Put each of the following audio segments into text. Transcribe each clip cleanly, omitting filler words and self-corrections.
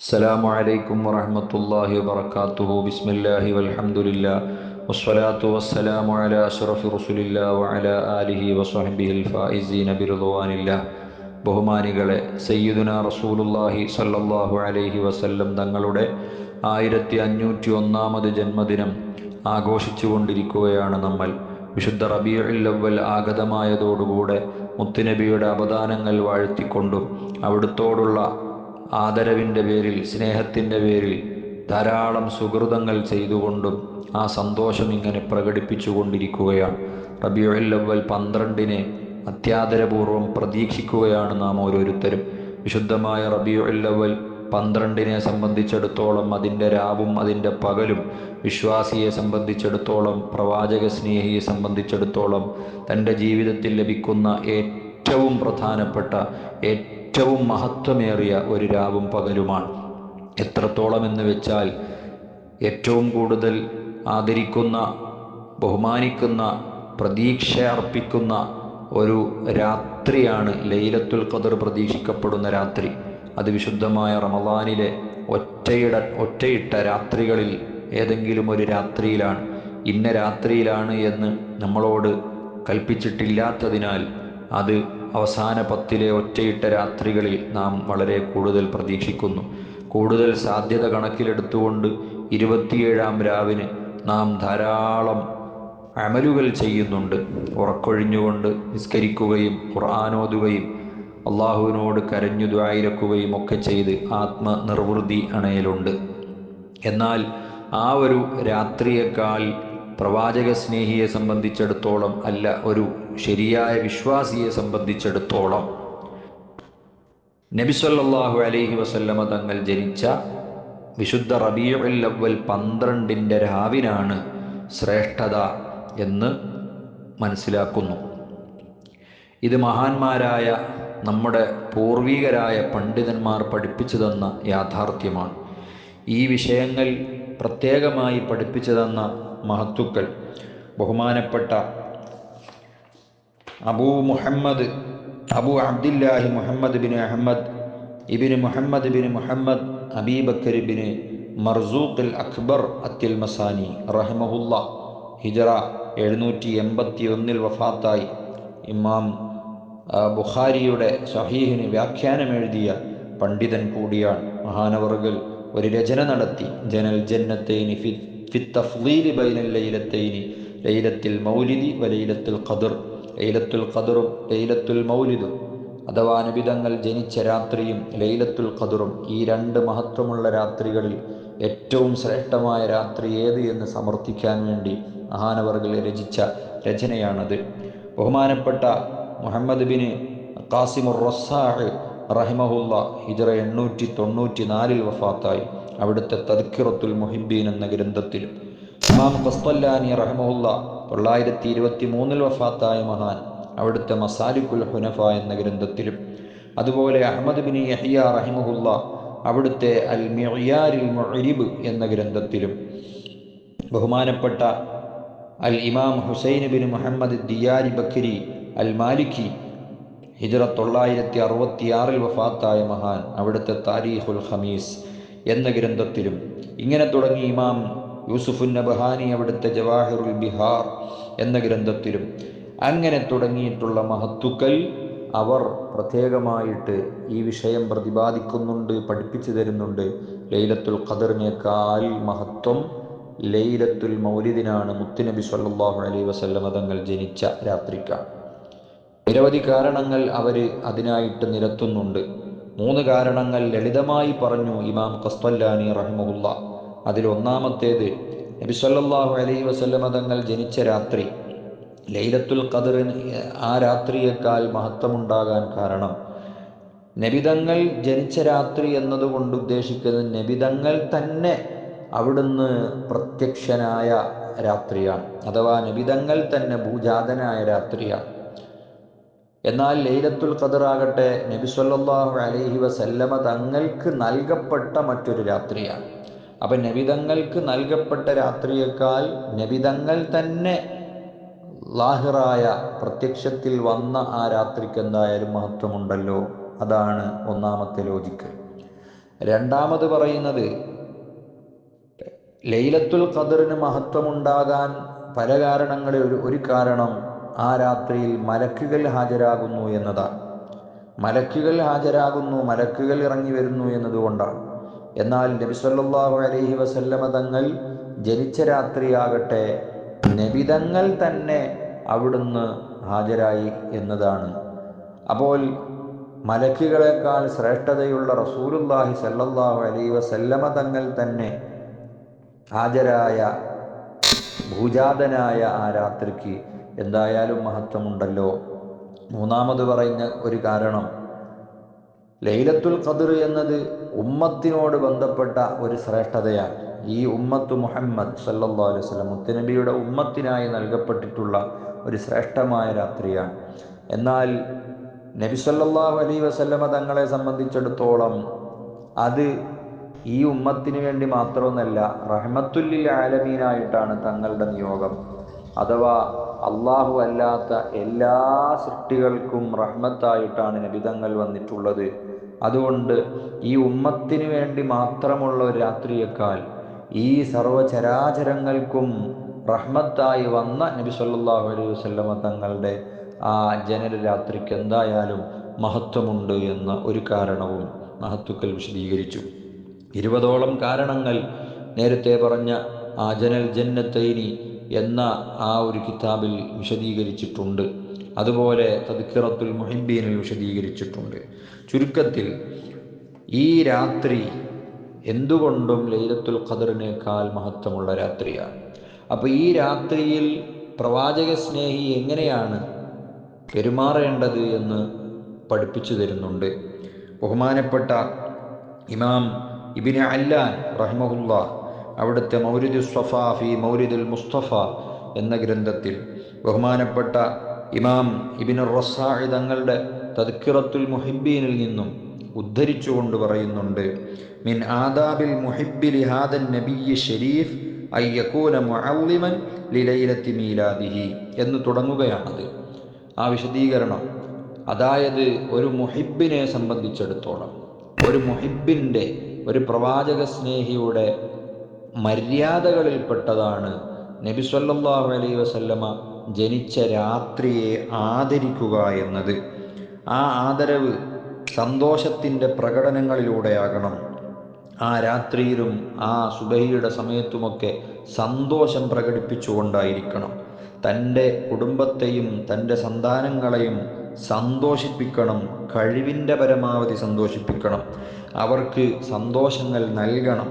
അസ്സലാമു അലൈക്കും വറഹ്മത്തുള്ളാഹി വബറകാതുഹു. ബിസ്മില്ലാഹി വൽഹംദുലില്ലാ വസ്സലാത്തു വസ്സലാമു അലാ അഷ്റഫി റസൂലില്ലാ വഅലാ ആലിഹി വസ്വഹ്ബിഹിൽ ഫായിസീന ബിറിദ്വാനില്ലാ. ബഹുമാനികളെ, സയ്യിദുനാ റസൂലുള്ളാഹി സ്വല്ലല്ലാഹു അലൈഹി വസല്ലം തങ്ങളുടെ 1501 ജന്മദിനം ആഘോഷിച്ചു കൊണ്ടിരിക്കുകയാണ് നമ്മൾ. വിശുദ്ധ റബീഉൽ അവ്വൽ ആഗതമായതോടുകൂടെ മുത്തുനബിയുടെ അപദാനങ്ങൾ വാഴ്ത്തിക്കൊണ്ടും അവിടുത്തോടുള്ള ആദരവിൻ്റെ പേരിൽ, സ്നേഹത്തിൻ്റെ പേരിൽ ധാരാളം സുഹൃതങ്ങൾ ചെയ്തുകൊണ്ടും ആ സന്തോഷം ഇങ്ങനെ പ്രകടിപ്പിച്ചു കൊണ്ടിരിക്കുകയാണ്. റബീഉൽ അവ്വൽ 12 അത്യാദരപൂർവ്വം പ്രതീക്ഷിക്കുകയാണ് നാം ഓരോരുത്തരും. വിശുദ്ധമായ റബീഉൽ അവ്വൽ 12 സംബന്ധിച്ചിടത്തോളം അതിൻ്റെ രാവും അതിൻ്റെ പകലും, വിശ്വാസിയെ സംബന്ധിച്ചിടത്തോളം, പ്രവാചക സ്നേഹിയെ സംബന്ധിച്ചിടത്തോളം തൻ്റെ ജീവിതത്തിൽ ലഭിക്കുന്ന ഏറ്റവും പ്രധാനപ്പെട്ട, ഏറ്റവും മഹത്വമേറിയ ഒരു രാവും പകലുമാണ്. എത്രത്തോളം എന്ന് വെച്ചാൽ ഏറ്റവും കൂടുതൽ ആദരിക്കുന്ന, ബഹുമാനിക്കുന്ന, പ്രതീക്ഷ അർപ്പിക്കുന്ന ഒരു രാത്രിയാണ് ലൈലത്തുൽ ഖദർ പ്രതീക്ഷിക്കപ്പെടുന്ന രാത്രി. അത് വിശുദ്ധമായ റമളാനിലെ ഒറ്റയിട്ട രാത്രികളിൽ ഏതെങ്കിലും ഒരു രാത്രിയിലാണ്. ഇന്ന രാത്രിയിലാണ് എന്ന് നമ്മളോട് കൽപ്പിച്ചിട്ടില്ലാത്തതിനാൽ അത് അവസാന 10 ഒറ്റയിട്ട രാത്രികളിൽ നാം വളരെ കൂടുതൽ പ്രതീക്ഷിക്കുന്നു. കൂടുതൽ സാധ്യത കണക്കിലെടുത്തുകൊണ്ട് 27-ാം രാവിന് നാം ധാരാളം അമലുകൾ ചെയ്യുന്നുണ്ട്. ഉറക്കൊഴിഞ്ഞുകൊണ്ട് നിസ്കരിക്കുകയും ഖുർആനോതുകയും അള്ളാഹുവിനോട് കരഞ്ഞു ദുആയിരക്കുകയും ഒക്കെ ചെയ്ത് ആത്മനിർവൃതി അണയലുണ്ട്. എന്നാൽ ആ ഒരു രാത്രിയേക്കാൾ പ്രവാചക സ്നേഹിയെ സംബന്ധിച്ചിടത്തോളം, അല്ല, ഒരു ശരിയായ വിശ്വാസിയെ സംബന്ധിച്ചിടത്തോളം നബി സല്ലല്ലാഹു അലൈഹി വസല്ലമ തങ്ങൾ ജനിച്ച വിശുദ്ധ റബീഉൽ അവ്വൽ 12 രാവിനാണ് ശ്രേഷ്ഠത എന്ന് മനസ്സിലാക്കുന്നു. ഇത് മഹാന്മാരായ നമ്മുടെ പൂർവികരായ പണ്ഡിതന്മാർ പഠിപ്പിച്ചു തന്ന യാഥാർത്ഥ്യമാണ്. ഈ വിഷയങ്ങൾ പ്രത്യേകമായി പഠിപ്പിച്ചു തന്ന മഹത്തുക്കൾ ബഹുമാനപ്പെട്ട Abu Abdillahi Muhammad bin Ahmad ibn Muhammad bin Muhammad Abibakr bin Marzuq Akbar അത്തിൽമസാനി റഹിമഹുല്ലാ ഹിജറ 781 വഫാത്തായി. ഇമാം ബുഖാരിയുടെ സഹീഹിന് വ്യാഖ്യാനം എഴുതിയ പണ്ഡിതൻ കൂടിയാണ്. മഹാനവറുകൾ ഒരു രചന നടത്തി. ജനൽ ജന്നത്തൈനി ഫി തഫ്ളീൽ ബൈനൽ ലൈലത്തൈനി, ലൈലത്തുൽ മൗലിദി വ ലൈലത്തുൽ ഖദർ. ലൈലത്തുൽ ഖദറും ലൈലത്തുൽ മൗലിദും അഥവാ നബിതങ്ങൾ ജനിച്ച രാത്രിയും ലൈലത്തുൽ ഖദറും, ഈ 2 മഹത്വമുള്ള രാത്രികളിൽ ഏറ്റവും ശ്രേഷ്ഠമായ രാത്രി ഏത് എന്ന് സമർത്ഥിക്കാൻ വേണ്ടി മഹാനവറുകൾ രചിച്ച രചനയാണത്. ബഹുമാനപ്പെട്ട മുഹമ്മദ് ബിൻ ഖാസിമുർ റസ്സാഹ് റഹിമഹുല്ലാ ഹിജറ 894 വഫാത്തായി. അവിടുത്തെ തദ്കിറത്തുൽ മുഹിബ്ബീൻ എന്ന ഗ്രന്ഥത്തിലും ഇമാം ഖസ്തല്ലാനി റഹിമഹുല്ലാ 923 വഫാത്തായ മഹാൻ അവിടുത്തെ മസാലിക്കുൽ ഹുനഫ എന്ന ഗ്രന്ഥത്തിലും, അതുപോലെ അഹ്മദ് ബിൻ യഹ്യ റഹിമഹുല്ലാ അവിടുത്തെ അൽ മിഅ്യാരിൽ മുഅരിബ് എന്ന ഗ്രന്ഥത്തിലും, ബഹുമാനപ്പെട്ട അൽ ഇമാം ഹുസൈൻ ബിൻ മുഹമ്മദ് ദിയാരി ബക്കരി അൽ മാലിക്കി ഹിജറ 966 വഫാത്തായ മഹാൻ അവിടുത്തെ താരീഖുൽ ഖമീസ് എന്ന ഗ്രന്ഥത്തിലും, ഇങ്ങനെ തുടങ്ങി ഇമാം യൂസുഫുൻ നബഹാനി അവിടുത്തെ ജവാഹിറുൽ ബിഹാർ എന്ന ഗ്രന്ഥത്തിലും, അങ്ങനെ തുടങ്ങിയിട്ടുള്ള മഹത്തുക്കൾ അവർ പ്രത്യേകമായിട്ട് ഈ വിഷയം പ്രതിപാദിക്കുന്നുണ്ട്, പഠിപ്പിച്ചു തരുന്നുണ്ട്. ലൈലത്തുൽ ഖദറിനേക്കാൾ മഹത്വം ലൈലത്തുൽ മൗലിദിനാണ്, മുത്തുനബി സ്വല്ലല്ലാഹു അലൈഹി വസല്ലമ തങ്ങൾ ജനിച്ച രാത്രിക്കാണ്. നിരവധി കാരണങ്ങൾ അവർ അതിനായിട്ട് നിരത്തുന്നുണ്ട്. 3 കാരണങ്ങൾ ലളിതമായി പറഞ്ഞു ഇമാം ഖസ്തല്ലാനി റഹിമഹുല്ലാ. അതിൽ ഒന്നാമത്തേത്, നബി സല്ലല്ലാഹു അലൈഹി വസല്ലമ തങ്ങൾ ജനിച്ച രാത്രി ലൈലത്തുൽ ഖദറിന് ആ രാത്രിയേക്കാൾ മഹത്വമുണ്ടാകാൻ കാരണം, നബിതങ്ങൾ ജനിച്ച രാത്രി എന്നതുകൊണ്ട് ഉദ്ദേശിക്കുന്നത് നബിതങ്ങൾ തന്നെ അവിടുന്ന് പ്രത്യക്ഷനായ രാത്രിയാണ്, അഥവാ നബിതങ്ങൾ തന്നെ ഭൂജാതനായ രാത്രിയാണ്. എന്നാൽ ലൈലത്തുൽ ഖദർ ആകട്ടെ നബി സല്ലല്ലാഹു അലൈഹി വസല്ലമ തങ്ങൾക്ക് നൽകപ്പെട്ട മറ്റൊരു രാത്രിയാണ്. അപ്പം നബിതങ്ങൾക്ക് നൽകപ്പെട്ട രാത്രിയേക്കാൾ നബിതങ്ങൾ തന്നെ ലാഹിറായ പ്രത്യക്ഷത്തിൽ വന്ന ആ രാത്രിക്ക് എന്തായാലും മഹത്വമുണ്ടല്ലോ. അതാണ് ഒന്നാമത്തെ ലോജിക്ക്. രണ്ടാമത് പറയുന്നത്, ലൈലത്തുൽ ഖദറിന് മഹത്വമുണ്ടാകാൻ പല കാരണങ്ങളിൽ ഒരു കാരണം ആ രാത്രിയിൽ മലക്കുകൾ ഹാജരാകുന്നു എന്നതാണ്. മലക്കുകൾ ഹാജരാകുന്നു, മലക്കുകൾ ഇറങ്ങി വരുന്നു എന്നതുകൊണ്ടാണ്. എന്നാൽ നബി സല്ലല്ലാഹു അലൈഹി വസല്ലമ തങ്ങൾ ജനിച്ച രാത്രിയാകട്ടെ നബിതങ്ങൾ തന്നെ അവിടുന്ന് ഹാജരായി എന്നതാണ്. അപ്പോൾ മലക്കുകളെക്കാൾ ശ്രേഷ്ഠതയുള്ള റസൂലുള്ളാഹി സല്ലല്ലാഹു അലൈഹി വസല്ലമ തങ്ങൾ തന്നെ ഹാജരായ ഭൂജാതനായ ആ രാത്രിക്ക് എന്തായാലും മഹത്വമുണ്ടല്ലോ. മൂന്നാമത് പറയുന്ന ഒരു കാരണം, ലൈലത്തുൽ ഖദ്ർ എന്നത് ഉമ്മത്തിനോട് ബന്ധപ്പെട്ട ഒരു ശ്രേഷ്ഠതയാണ്. ഈ ഉമ്മത്ത് മുഹമ്മദ് സല്ലല്ലാഹു അലൈഹി വസല്ലം മുത്തുനബിയുടെ ഉമ്മത്തിനായി നൽകപ്പെട്ടിട്ടുള്ള ഒരു ശ്രേഷ്ഠമായ രാത്രിയാണ്. എന്നാൽ നബി സല്ലല്ലാഹു അലൈഹി വസല്ലമ തങ്ങളെ സംബന്ധിച്ചിടത്തോളം അത് ഈ ഉമ്മത്തിന് വേണ്ടി മാത്രമൊന്നല്ല, റഹ്മത്തുല്ലിൽ ആലമീനായിട്ടാണ് തങ്ങളുടെ നിയോഗം. അഥവാ അള്ളാഹു അല്ലാത്ത എല്ലാ സൃഷ്ടികൾക്കും റഹ്മത്തായിട്ടാണ് നബിതങ്ങൾ വന്നിട്ടുള്ളത്. അതുകൊണ്ട് ഈ ഉമ്മത്തിന് വേണ്ടി മാത്രമുള്ള ഒരു രാത്രിയേക്കാൾ ഈ സർവചരാചരങ്ങൾക്കും റഹ്മത്തായി വന്ന നബി സല്ലല്ലാഹു അലൈഹി വസല്ലമ തങ്ങളുടെ ആ ജനന രാത്രിക്ക് എന്തായാലും മഹത്വമുണ്ട് എന്ന ഒരു കാരണവും മഹത്തുക്കൾ വിശദീകരിച്ചു. 20ഓളം കാരണങ്ങൾ നേരത്തെ പറഞ്ഞ ആ ജനൽ ജന്നത്തൈനി എന്ന ആ ഒരു കിതാബിൽ വിശദീകരിച്ചിട്ടുണ്ട്. അതുപോലെ തദ്കിറത്തുൽ മുഹിബ്ബീനിൽ വിശദീകരിച്ചിട്ടുണ്ട്. ചുരുക്കത്തിൽ ഈ രാത്രി എന്തുകൊണ്ടും ലൈലത്തുൽ ഖദറിനേക്കാൾ മഹത്വമുള്ള രാത്രിയാണ്. അപ്പോൾ ഈ രാത്രിയിൽ പ്രവാചക സ്നേഹി എങ്ങനെയാണ് പെരുമാറേണ്ടത് എന്ന് പഠിപ്പിച്ചു തരുന്നുണ്ട്. ബഹുമാനപ്പെട്ട ഇമാം ഇബ്നു അല്ലാൻ റഹിമഹുല്ലാ അവിടുത്തെ മൗലിദു സ്വഫാ ഫി മൗലിദുൽ മുസ്തഫ എന്ന ഗ്രന്ഥത്തിൽ ബഹുമാനപ്പെട്ട ഇമാം ഇബ്നു റസ്സാഇ തങ്ങളുടെ തദ്കിറത്തുൽ മുഹിബ്ബീനിൽ നിന്നും ഉദ്ധരിച്ചുകൊണ്ട് പറയുന്നുണ്ട്, മിൻ ആദാബിൽ മുഹിബ്ബി ലിഹാദൻ നബിയ്യി ഷരീഫ് അയ്യകൂന മുഅല്ലിമൻ ലിലൈലത്തി മീലാദിഹി എന്ന് തുടങ്ങുകയാണത് ആ വിശദീകരണം. അതായത് ഒരു മുഹിബ്ബിനെ സംബന്ധിച്ചിടത്തോളം, ഒരു മുഹിബ്ബിൻ്റെ, ഒരു പ്രവാചക സ്നേഹിയുടെ മര്യാദകളിൽപ്പെട്ടതാണ് നബി സല്ലല്ലാഹു അലൈഹി വസല്ലമ ജനിച്ച രാത്രിയെ ആദരിക്കുക എന്നത്. ആ ആദരവ് സന്തോഷത്തിൻ്റെ പ്രകടനങ്ങളിലൂടെയാകണം. ആ രാത്രിയിലും ആ സുബഹിയുടെ സമയത്തുമൊക്കെ സന്തോഷം പ്രകടിപ്പിച്ചുകൊണ്ടായിരിക്കണം. തൻ്റെ കുടുംബത്തെയും തൻ്റെ സന്താനങ്ങളെയും സന്തോഷിപ്പിക്കണം, കഴിവിൻ്റെ പരമാവധി സന്തോഷിപ്പിക്കണം. അവർക്ക് സന്തോഷങ്ങൾ നൽകണം.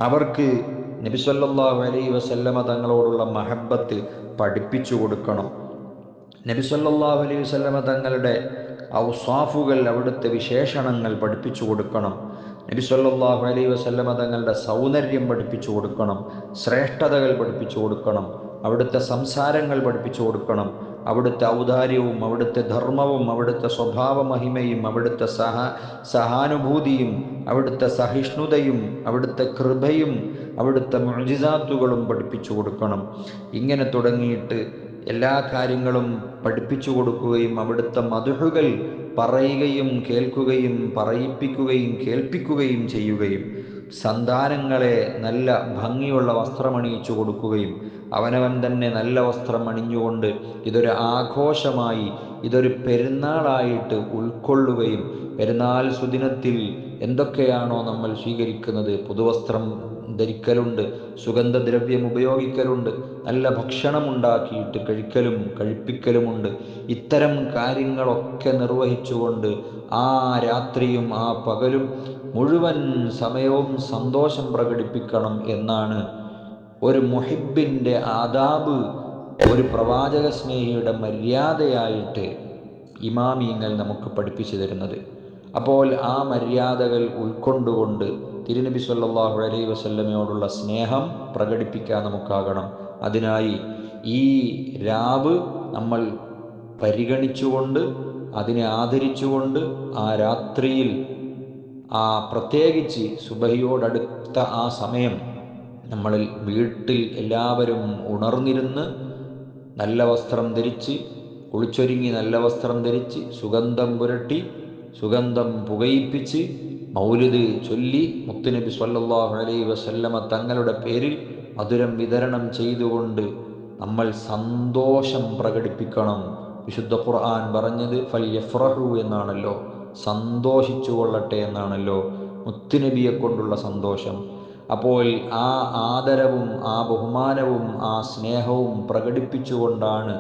അവർക്ക് നബി സല്ലല്ലാഹു അലൈഹി വസല്ലമ തങ്ങളോടുള്ള മഹബ്ബത്ത് പഠിപ്പിച്ചു കൊടുക്കണം. നബി സല്ലല്ലാഹു അലൈഹി വസല്ലമ തങ്ങളുടെ ഔസാഫുകൾ, അവിടുത്തെ വിശേഷണങ്ങൾ പഠിപ്പിച്ചു കൊടുക്കണം. നബി സല്ലല്ലാഹു അലൈഹി വസല്ലമ തങ്ങളുടെ സൗന്ദര്യം പഠിപ്പിച്ചു കൊടുക്കണം, ശ്രേഷ്ഠതകൾ പഠിപ്പിച്ചു കൊടുക്കണം, അവിടുത്തെ സംസാരങ്ങൾ പഠിപ്പിച്ചു കൊടുക്കണം, അവിടുത്തെ ഔദാര്യവും അവിടുത്തെ ധർമ്മവും അവിടുത്തെ സ്വഭാവ മഹിമയും അവിടുത്തെ സഹാനുഭൂതിയും അവിടുത്തെ സഹിഷ്ണുതയും അവിടുത്തെ കൃപയും അവിടുത്തെ മുഅ്ജിസാത്തുകളും പഠിപ്പിച്ചു കൊടുക്കണം. ഇങ്ങനെ തുടങ്ങിയിട്ട് എല്ലാ കാര്യങ്ങളും പഠിപ്പിച്ചു കൊടുക്കുകയും അവിടുത്തെ മദ്ഹുകൾ പറയുകയും കേൾക്കുകയും പറയിപ്പിക്കുകയും കേൾപ്പിക്കുകയും ചെയ്യുകയും സന്താനങ്ങളെ നല്ല ഭംഗിയുള്ള വസ്ത്രമണിയിച്ചു കൊടുക്കുകയും അവനവൻ തന്നെ നല്ല വസ്ത്രം അണിഞ്ഞുകൊണ്ട് ഇതൊരു ആഘോഷമായി, ഇതൊരു പെരുന്നാളായിട്ട് ഉൾക്കൊള്ളുകയും, പെരുന്നാൾ സുദിനത്തിൽ എന്തൊക്കെയാണോ നമ്മൾ സ്വീകരിക്കുന്നത്, പുതുവസ്ത്രം ധരിക്കലുണ്ട്, സുഗന്ധദ്രവ്യം ഉപയോഗിക്കലുണ്ട്, നല്ല ഭക്ഷണം ഉണ്ടാക്കിയിട്ട് കഴിക്കലും കഴിപ്പിക്കലുമുണ്ട്. ഇത്തരം കാര്യങ്ങളൊക്കെ നിർവഹിച്ചുകൊണ്ട് ആ രാത്രിയും ആ പകലും മുഴുവൻ സമയവും സന്തോഷം പ്രകടിപ്പിക്കണം എന്നാണ് ഒരു മുഹിബിൻ്റെ ആദാബ്, ഒരു പ്രവാചക സ്നേഹിയുടെ മര്യാദയായിട്ട് ഇമാമിയങ്ങൾ നമുക്ക് പഠിപ്പിച്ചു തരുന്നത്. അപ്പോൾ ആ മര്യാദകൾ ഉൾക്കൊണ്ടുകൊണ്ട് തിരുനബി സല്ലല്ലാഹു അലൈഹി വസല്ലമയോടുള്ള സ്നേഹം പ്രകടിപ്പിക്കാൻ നമുക്കാകണം. അതിനായി ഈ രാവ് നമ്മൾ പരിഗണിച്ചുകൊണ്ട്, അതിനെ ആദരിച്ചുകൊണ്ട്, ആ രാത്രിയിൽ ആ പ്രത്യേകിച്ച് സുബഹിയോടടുത്ത ആ സമയം നമ്മളിൽ വീട്ടിൽ എല്ലാവരും ഉണർന്നിരുന്ന് നല്ല വസ്ത്രം ധരിച്ച്, കുളിച്ചൊരുങ്ങി നല്ല വസ്ത്രം ധരിച്ച്, സുഗന്ധം പുരട്ടി, സുഗന്ധം പുകയിപ്പിച്ച്, മൗലിദ് ചൊല്ലി മുത്തുനബി സ്വല്ലല്ലാഹു അലൈഹി വസല്ലമ തങ്ങളുടെ പേരിൽ മധുരം വിതരണം ചെയ്തുകൊണ്ട് നമ്മൾ സന്തോഷം പ്രകടിപ്പിക്കണം. വിശുദ്ധ ഖുർആൻ പറഞ്ഞത് ഫൽ യഫ്രഹു എന്നാണല്ലോ, സന്തോഷിച്ചു കൊള്ളട്ടെ എന്നാണല്ലോ, മുത്തുനബിയെ കൊണ്ടുള്ള സന്തോഷം. അപ്പോൾ ആ ആദരവും ആ ബഹുമാനവും ആ സ്നേഹവും പ്രകടിപ്പിച്ചുകൊണ്ടാണ്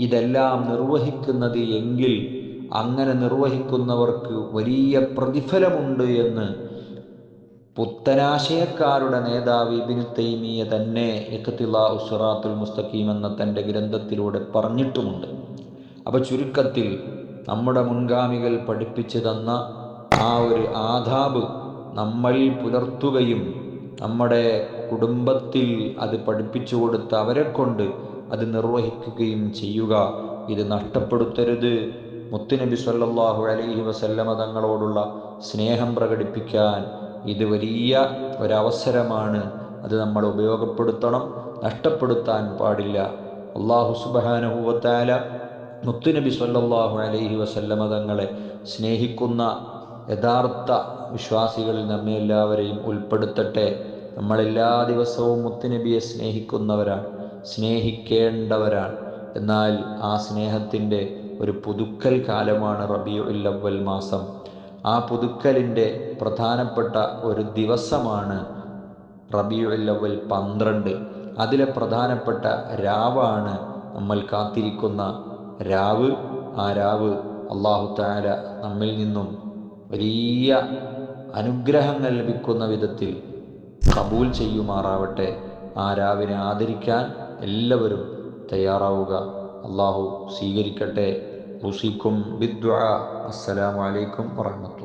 ഇതെല്ലാം നിർവഹിക്കുന്നത് എങ്കിൽ അങ്ങനെ നിർവഹിക്കുന്നവർക്ക് വലിയ പ്രതിഫലമുണ്ട് എന്ന് പുത്തനാശയക്കാരുടെ നേതാവ് ഇബ്നു തൈമിയ്യ തന്നെ ഇഖ്തിലാഉസ് സിറാത്തുൽ മുസ്തഖീം എന്ന തൻ്റെ ഗ്രന്ഥത്തിലൂടെ പറഞ്ഞിട്ടുമുണ്ട്. അപ്പോൾ ചുരുക്കത്തിൽ നമ്മുടെ മുൻഗാമികൾ പഠിപ്പിച്ചു തന്ന ആ ഒരു ആദാബ് നമ്മൾ പുലർത്തുകയും നമ്മുടെ കുടുംബത്തിൽ അത് പഠിപ്പിച്ചു കൊടുത്ത് അവരെ കൊണ്ട് അത് നിർവഹിക്കുകയും ചെയ്യുക. ഇത് നഷ്ടപ്പെടുത്തരുത്. മുത്തുനബി സ്വല്ലല്ലാഹു അലൈഹി വസല്ലമ തങ്ങളോടുള്ള സ്നേഹം പ്രകടിപ്പിക്കാൻ ഇത് വലിയ ഒരവസരമാണ്. അത് നമ്മൾ ഉപയോഗപ്പെടുത്തണം, നഷ്ടപ്പെടുത്താൻ പാടില്ല. അല്ലാഹു സുബ്ഹാനഹു വ തആല മുത്തുനബി സ്വല്ലല്ലാഹു അലൈഹി വസല്ലമ തങ്ങളെ സ്നേഹിക്കുന്ന യഥാർത്ഥ വിശ്വാസികളിൽ നമ്മെ എല്ലാവരെയും ഉൾപ്പെടുത്തട്ടെ. നമ്മളെല്ലാ ദിവസവും മുത്തുനബിയെ സ്നേഹിക്കുന്നവരാണ്, സ്നേഹിക്കേണ്ടവരാണ്. എന്നാൽ ആ സ്നേഹത്തിൻ്റെ ഒരു പുതുക്കൽ കാലമാണ് റബീഉൽ അവ്വൽ മാസം. ആ പുതുക്കലിൻ്റെ പ്രധാനപ്പെട്ട ഒരു ദിവസമാണ് റബീഉൽ അവ്വൽ 12. അതിലെ പ്രധാനപ്പെട്ട രാവാണ് നമ്മൾ കാത്തിരിക്കുന്ന രാവ്. ആ രാവ് അല്ലാഹു തആല നമ്മിൽ നിന്നും വലിയ അനുഗ്രഹങ്ങൾ ലഭിക്കുന്ന വിധത്തിൽ കബൂൽ ചെയ്യുമാറാവട്ടെ. ആ രാവിനെ ആദരിക്കാൻ എല്ലാവരും തയ്യാറാവുക. അല്ലാഹു സ്വീകരിക്കട്ടെ. ഉസീക്കും ബിദ്ദുആ. അസ്സലാമു അലൈക്കും വറഹ്മത്തുള്ളാഹി.